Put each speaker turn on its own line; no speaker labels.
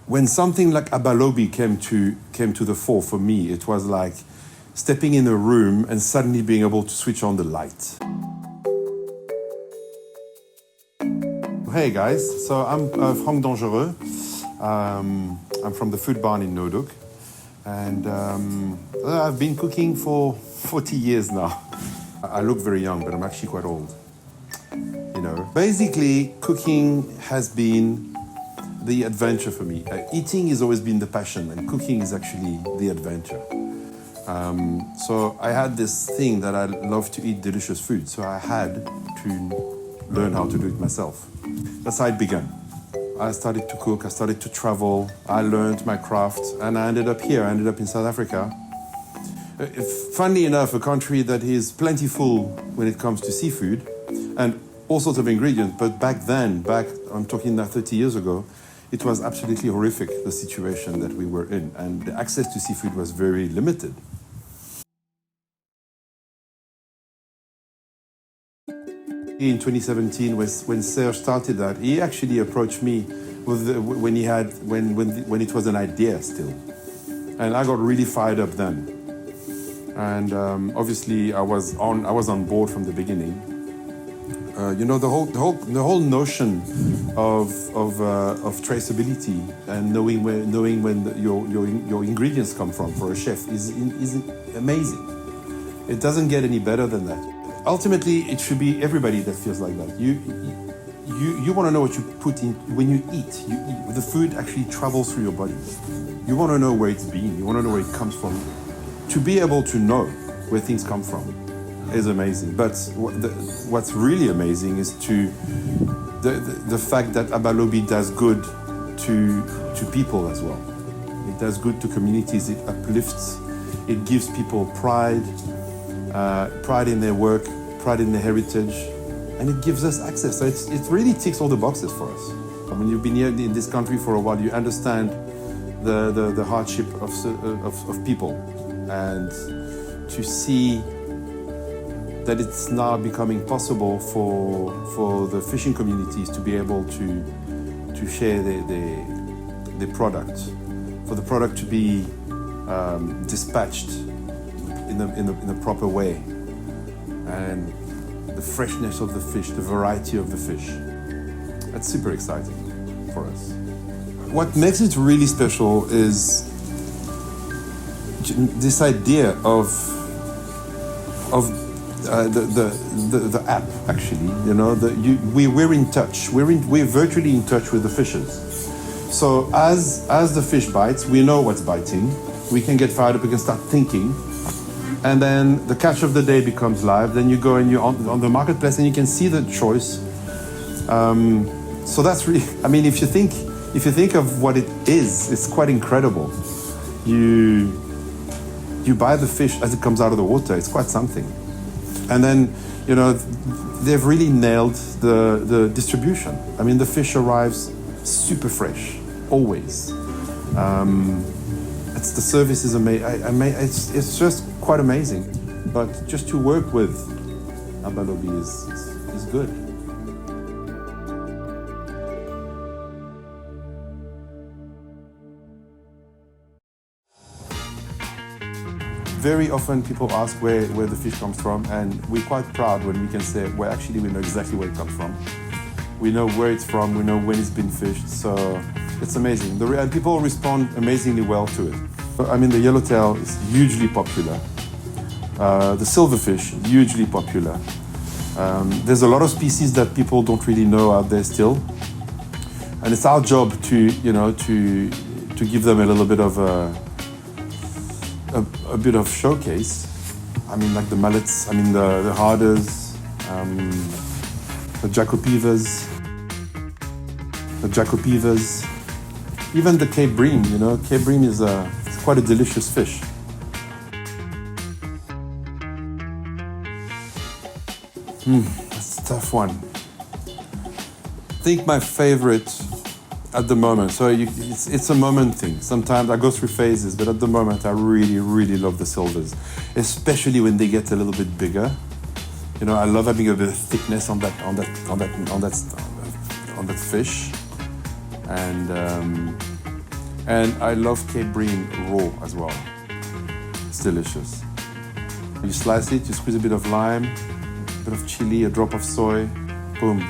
when something like ABALOBI came to the fore for me, it was like stepping in a room and suddenly being able to switch on the light. Hey guys, so I'm Franck Dangereux. I'm from the Foodbarn in Noordhoek, and I've been cooking for 40 years now. I look very young, but I'm actually quite old. You know, basically, cooking has been the adventure for me. Eating has always been the passion, and cooking is actually the adventure. So I had this thing that I love to eat delicious food, so I had to learn how to do it myself. That's how it began. I started to cook, I started to travel, I learned my craft, and I ended up here. I ended up in South Africa. Funnily enough, a country that is plentiful when it comes to seafood and all sorts of ingredients, but back then, I'm talking now 30 years ago, it was absolutely horrific, the situation that we were in, and the access to seafood was very limited. In 2017, when Serge started that, he actually approached me when it was an idea still, and I got really fired up then. And obviously, I was on board from the beginning. You know, the whole notion of traceability and knowing when your ingredients come from for a chef is amazing. It doesn't get any better than that. Ultimately, it should be everybody that feels like that. You want to know what you put in when you eat. The food actually travels through your body. You want to know where it's been. You want to know where it comes from. To be able to know where things come from is amazing. But what's really amazing is the fact that ABALOBI does good to people as well. It does good to communities. It uplifts. It gives people pride. Pride in their work, pride in their heritage, and it gives us access. So it really ticks all the boxes for us. When you've been here in this country for a while, you understand the hardship of people, and to see that it's now becoming possible for the fishing communities to be able to share their product, for the product to be dispatched in a proper way, and the freshness of the fish, the variety of the fish. That's super exciting for us. What makes it really special is this idea of the app. Actually, you know, we're in touch. We're virtually in touch with the fishes. So as the fish bites, we know what's biting. We can get fired up. We can start thinking. And then the catch of the day becomes live. Then you go and you're on the marketplace and you can see the choice. So that's really, I mean, if you think of what it is, it's quite incredible. You buy the fish as it comes out of the water. It's quite something. And then, you know, they've really nailed the distribution. I mean, the fish arrives super fresh, always. The service is amazing. It's just quite amazing. But just to work with ABALOBI is good. Very often people ask where the fish comes from, and we're quite proud when we can say, well, actually we know exactly where it comes from. We know where it's from, we know when it's been fished, so it's amazing. And people respond amazingly well to it. I mean, the yellowtail is hugely popular. The silverfish, hugely popular. There's a lot of species that people don't really know out there still. And it's our job to give them a little bit of a bit of showcase. I mean, like the mallets, I mean the harders, the jacopivas, even the Cape bream. You know, Cape bream is it's quite a delicious fish. That's a tough one. I think my favorite at the moment, so it's a moment thing. Sometimes I go through phases, but at the moment I really, really love the silvers, especially when they get a little bit bigger. You know, I love having a bit of thickness on that fish, and And I love Cape Bream raw as well. It's delicious. You slice it, you squeeze a bit of lime, a bit of chili, a drop of soy, boom.